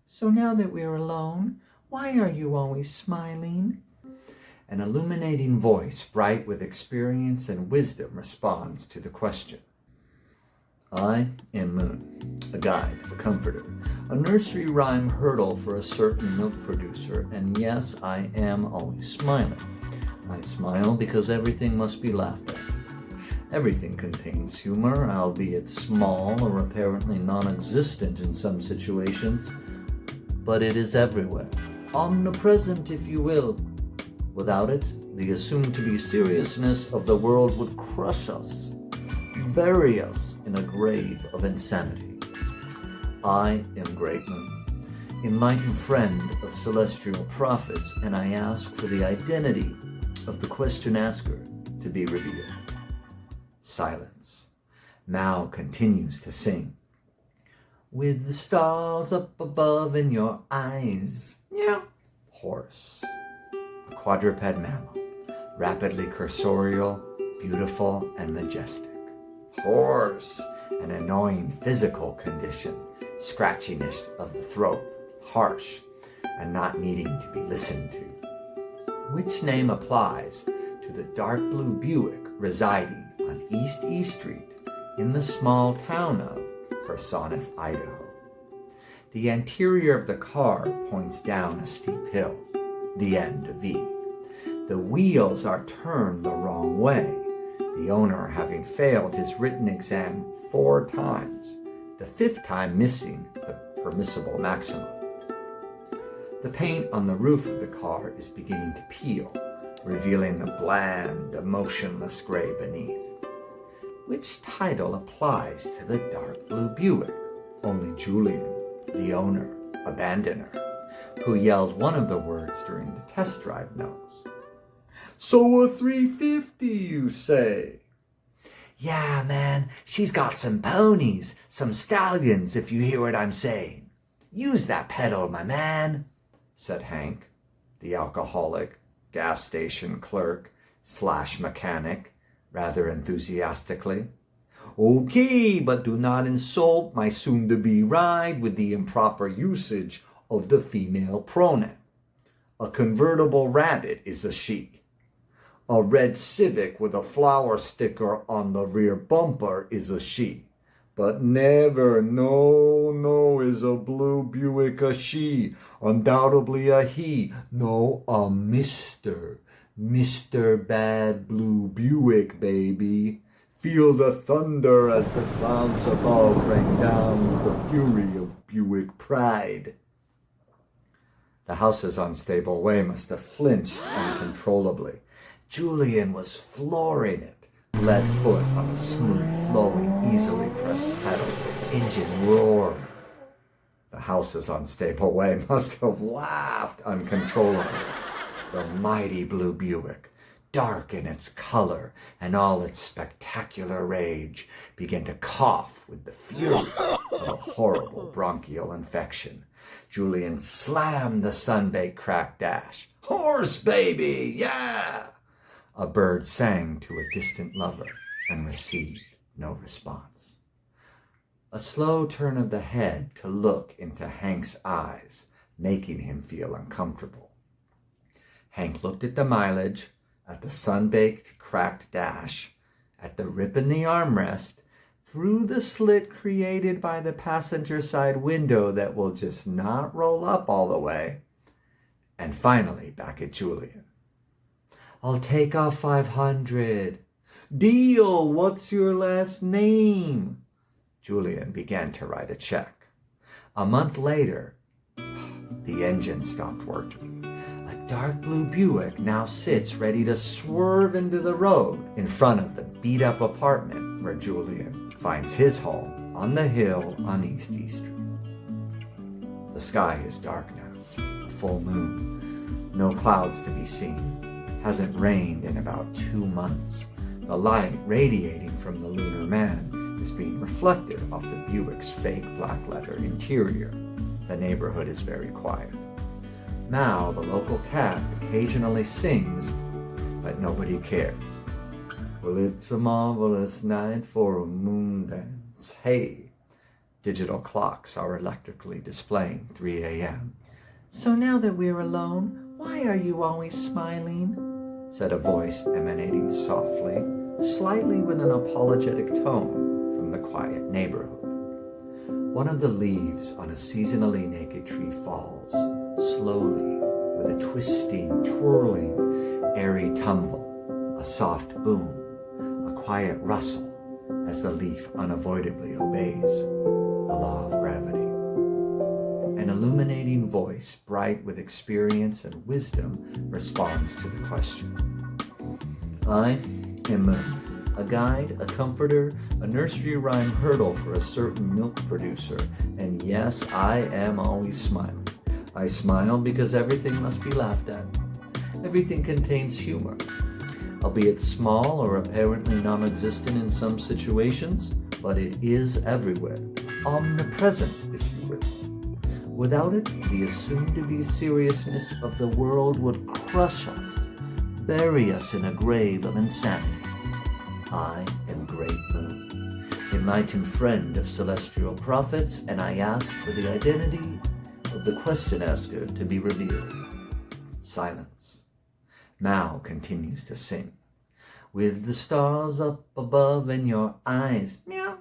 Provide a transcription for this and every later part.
So now that we are alone, why are you always smiling? An illuminating voice, bright with experience and wisdom, responds to the question. I am Moon, a guide, a comforter, a nursery rhyme hurdle for a certain milk producer, and yes, I am always smiling. I smile because everything must be laughed at. Everything contains humor, albeit small or apparently non-existent in some situations, but it is everywhere, omnipresent if you will. Without it, the assumed-to-be seriousness of the world would crush us, bury us in a grave of insanity. I am Great Moon, enlightened friend of celestial prophets, and I ask for the identity of the question asker to be revealed. Silence. Mao continues to sing. With the stars up above in your eyes. Yeah. Horse. A quadruped mammal. Rapidly cursorial, beautiful, and majestic. Horse. An annoying physical condition. Scratchiness of the throat. Harsh. And not needing to be listened to. Which name applies to the dark blue Buick residing on East E Street in the small town of Personif, Idaho. The interior of the car points down a steep hill, the end of V. The wheels are turned the wrong way, the owner having failed his written exam 4 times, the 5th time missing the permissible maximum. The paint on the roof of the car is beginning to peel, revealing the bland, emotionless gray beneath. Which title applies to the dark blue Buick? Only Julian, the owner, abandoner, who yelled one of the words during the test drive knows. So a 350, you say? Yeah, man, she's got some ponies, some stallions, if you hear what I'm saying. Use that pedal, my man, said Hank, the alcoholic, gas station clerk / mechanic, rather enthusiastically. Okay, but do not insult my soon-to-be bride with the improper usage of the female pronoun. A convertible rabbit is a she. A red Civic with a flower sticker on the rear bumper is a she. But never, no, is a blue Buick a she. Undoubtedly a he. No, a Mr. Mr. Bad Blue Buick, baby. Feel the thunder as the clouds above rain down with the fury of Buick pride. The houses on Stable Way must have flinched uncontrollably. Julian was flooring it, lead foot on the smooth, flowing, easily pressed pedal, engine roaring. The houses on Stable Way must have laughed uncontrollably. The mighty blue Buick, dark in its color and all its spectacular rage, began to cough with the fury of a horrible bronchial infection. Julian slammed the sun-baked cracked dash. Horse, baby, yeah! A bird sang to a distant lover and received no response. A slow turn of the head to look into Hank's eyes, making him feel uncomfortable. Hank looked at the mileage, at the sun-baked cracked dash, at the rip in the armrest, through the slit created by the passenger side window that will just not roll up all the way, and finally back at Julian. I'll take off 500. Deal, what's your last name? Julian began to write a check. A month later, the engine stopped working. A dark blue Buick now sits ready to swerve into the road in front of the beat-up apartment where Julian finds his home on the hill on East E Street. The sky is dark now, a full moon, no clouds to be seen. Hasn't rained in about 2 months. The light radiating from the lunar man is being reflected off the Buick's fake black leather interior. The neighborhood is very quiet. Mao, the local cat, occasionally sings, but nobody cares. Well, it's a marvelous night for a moon dance. Hey, Digital clocks are electrically displaying 3 a.m. So now that we're alone, why are you always smiling? Said a voice emanating softly, slightly with an apologetic tone from the quiet neighborhood. One of the leaves on a seasonally naked tree falls, slowly, with a twisting, twirling, airy tumble, a soft boom, a quiet rustle, as the leaf unavoidably obeys the law of gravity. An illuminating voice, bright with experience and wisdom, responds to the question. I am a guide, a comforter, a nursery rhyme hurdle for a certain milk producer, and yes, I am always smiling. I smile because everything must be laughed at. Everything contains humor, albeit small or apparently non-existent in some situations, but it is everywhere, omnipresent, if you will. Without it, the assumed-to-be seriousness of the world would crush us, bury us in a grave of insanity. I am Great Moon, enlightened friend of celestial prophets, and I ask for the identity of the question asker to be revealed. Silence. Mao continues to sing. With the stars up above in your eyes, meow.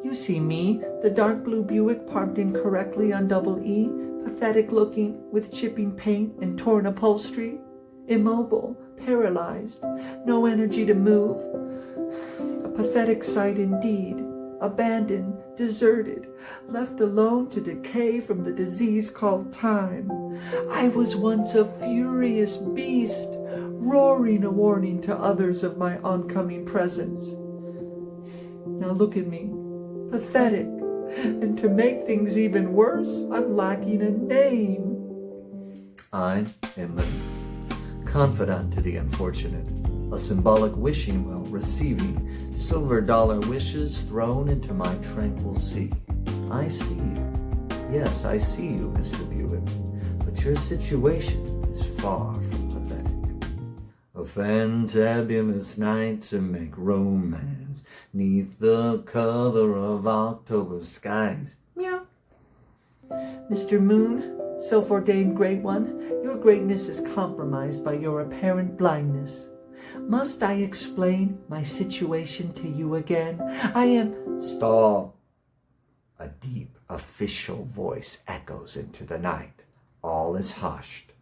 You see me, the dark blue Buick parked incorrectly on Double E, pathetic looking, with chipping paint and torn upholstery, immobile, paralyzed, no energy to move. A pathetic sight indeed, abandoned, deserted, left alone to decay from the disease called time. I was once a furious beast, roaring a warning to others of my oncoming presence. Now look at me. Pathetic, and to make things even worse, I'm lacking a name. I am a confidant to the unfortunate, a symbolic wishing well receiving silver dollar wishes thrown into my tranquil sea. I see you. Yes, I see you, Mr. Buick, but your situation is far from pathetic. A fantabulous night to make romance 'neath the cover of October skies. Meow. Mr. Moon, self-ordained Great One, your greatness is compromised by your apparent blindness. Must I explain my situation to you again? I am... Stop! A deep, official voice echoes into the night. All is hushed.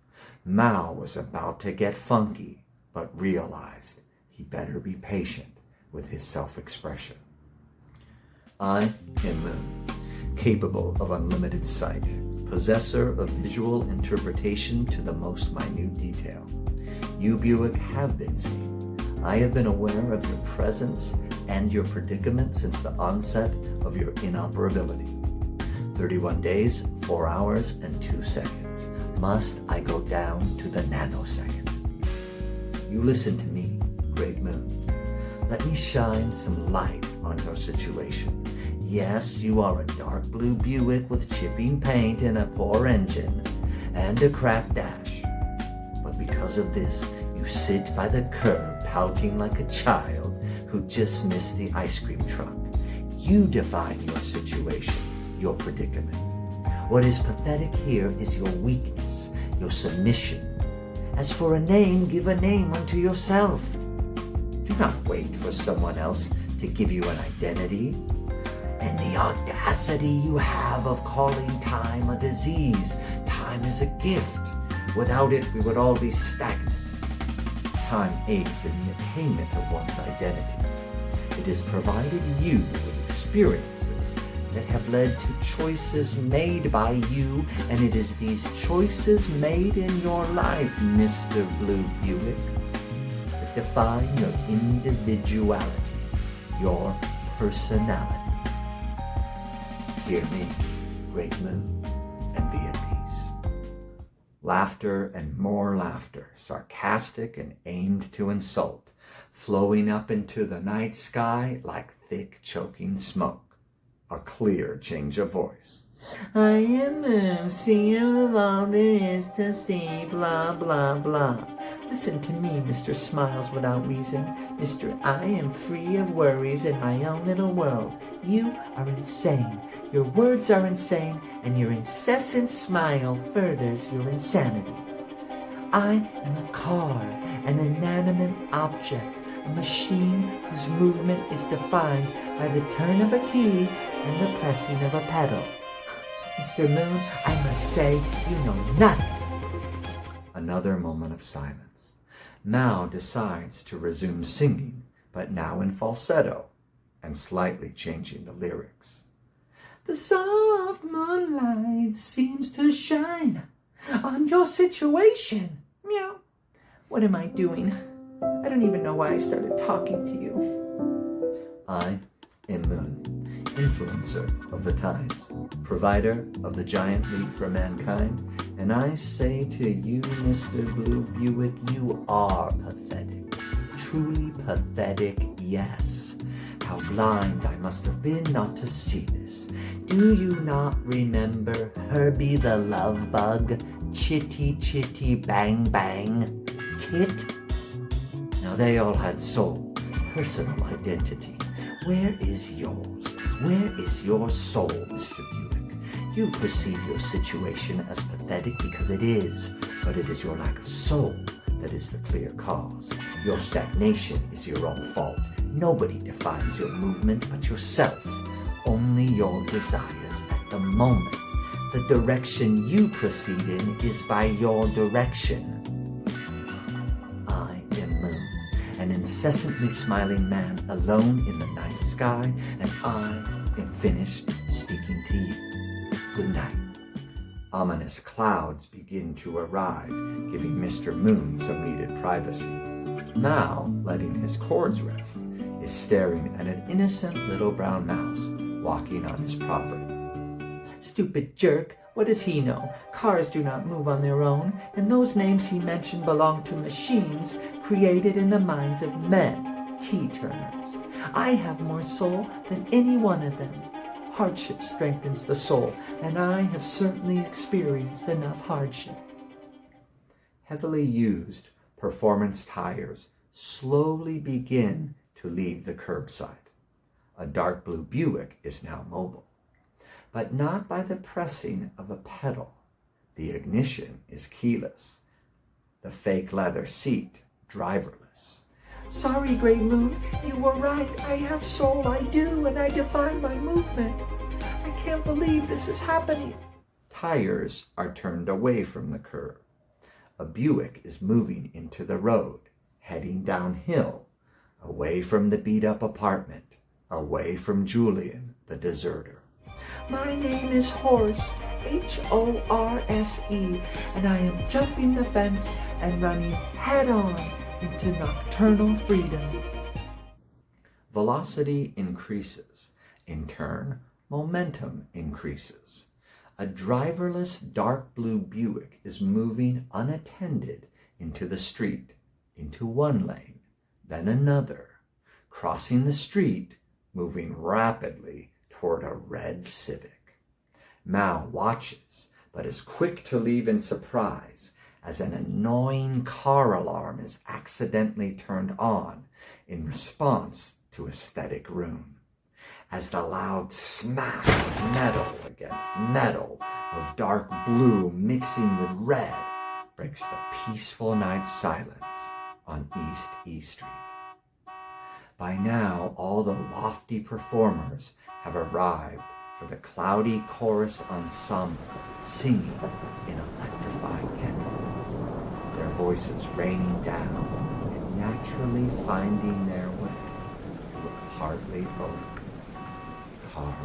Mao was about to get funky, but realized he better be patient with his self-expression. I am Moon, capable of unlimited sight, possessor of visual interpretation to the most minute detail. You, Buick, have been seen. I have been aware of your presence and your predicament since the onset of your inoperability. 31 days, 4 hours, and 2 seconds. Must I go down to the nanosecond? You listen to me, Great Moon. Let me shine some light on your situation. Yes, you are a dark blue Buick with chipping paint and a poor engine and a cracked dash. But because of this, you sit by the curb pouting like a child who just missed the ice cream truck. You define your situation, your predicament. What is pathetic here is your weakness, your submission. As for a name, give a name unto yourself. Do not wait for someone else to give you an identity. And the audacity you have of calling time a disease. Time is a gift. Without it, we would all be stagnant. Time aids in the attainment of one's identity. It has provided you with experiences that have led to choices made by you, and it is these choices made in your life, Mr. Blue Buick, that define your individuality, your personality. Hear me, Great Moon, and be at peace. Laughter and more laughter, sarcastic and aimed to insult, flowing up into the night sky like thick, choking smoke. A clear change of voice. I am Moon, seer of all there is to see, blah, blah, blah. Listen to me, Mr. Smiles Without Reason. Mr. I am free of worries in my own little world. You are insane. Your words are insane, and your incessant smile furthers your insanity. I am a car, an inanimate object, a machine whose movement is defined by the turn of a key and the pressing of a pedal. Mr. Moon, I must say you know nothing. Another moment of silence. Mao decides to resume singing, but now in falsetto, and slightly changing the lyrics. The soft moonlight seems to shine on your situation. Meow. What am I doing? I don't even know why I started talking to you. I am Moon, influencer of the times, provider of the giant leap for mankind, and I say to you, Mr. Blue Buick, you are pathetic. Truly pathetic, yes. How blind I must have been not to see this. Do you not remember Herbie the Love Bug? Chitty Chitty Bang Bang Kit? Now they all had soul, personal identity. Where is yours? Where is your soul, Mr. Buick? You perceive your situation as pathetic because it is, but it is your lack of soul that is the clear cause. Your stagnation is your own fault. Nobody defines your movement but yourself. Only your desires at the moment. The direction you proceed in is by your direction. I am Moon, an incessantly smiling man alone in the night sky, and I am finished speaking to you. Good night. Ominous clouds begin to arrive, giving Mr. Moon some needed privacy. Mao, letting his cords rest, is staring at an innocent little brown mouse walking on his property. Stupid jerk, what does he know? Cars do not move on their own, and those names he mentioned belong to machines created in the minds of men, key-turners. I have more soul than any one of them. Hardship strengthens the soul, and I have certainly experienced enough hardship. Heavily used performance tires slowly begin to leave the curbside. A dark blue Buick is now mobile, but not by the pressing of a pedal. The ignition is keyless. The fake leather seat driverless. Sorry, Grey Moon, you were right. I have soul, I do, and I define my movement. I can't believe this is happening. Tires are turned away from the curb. A Buick is moving into the road, heading downhill, away from the beat-up apartment, away from Julian, the deserter. My name is Horse, Horse, and I am jumping the fence and running head-on into nocturnal freedom. Velocity increases. In turn, momentum increases. A driverless dark blue Buick is moving unattended into the street, into one lane, then another, crossing the street, moving rapidly toward a red Civic. Mao watches, but is quick to leave in surprise as an annoying car alarm is accidentally turned on in response to aesthetic ruin. As the loud smash of metal against metal of dark blue mixing with red breaks the peaceful night silence on East E Street. By now, all the lofty performers have arrived for the cloudy chorus ensemble singing in electrified tempo, their voices raining down and naturally finding their way to a partly open car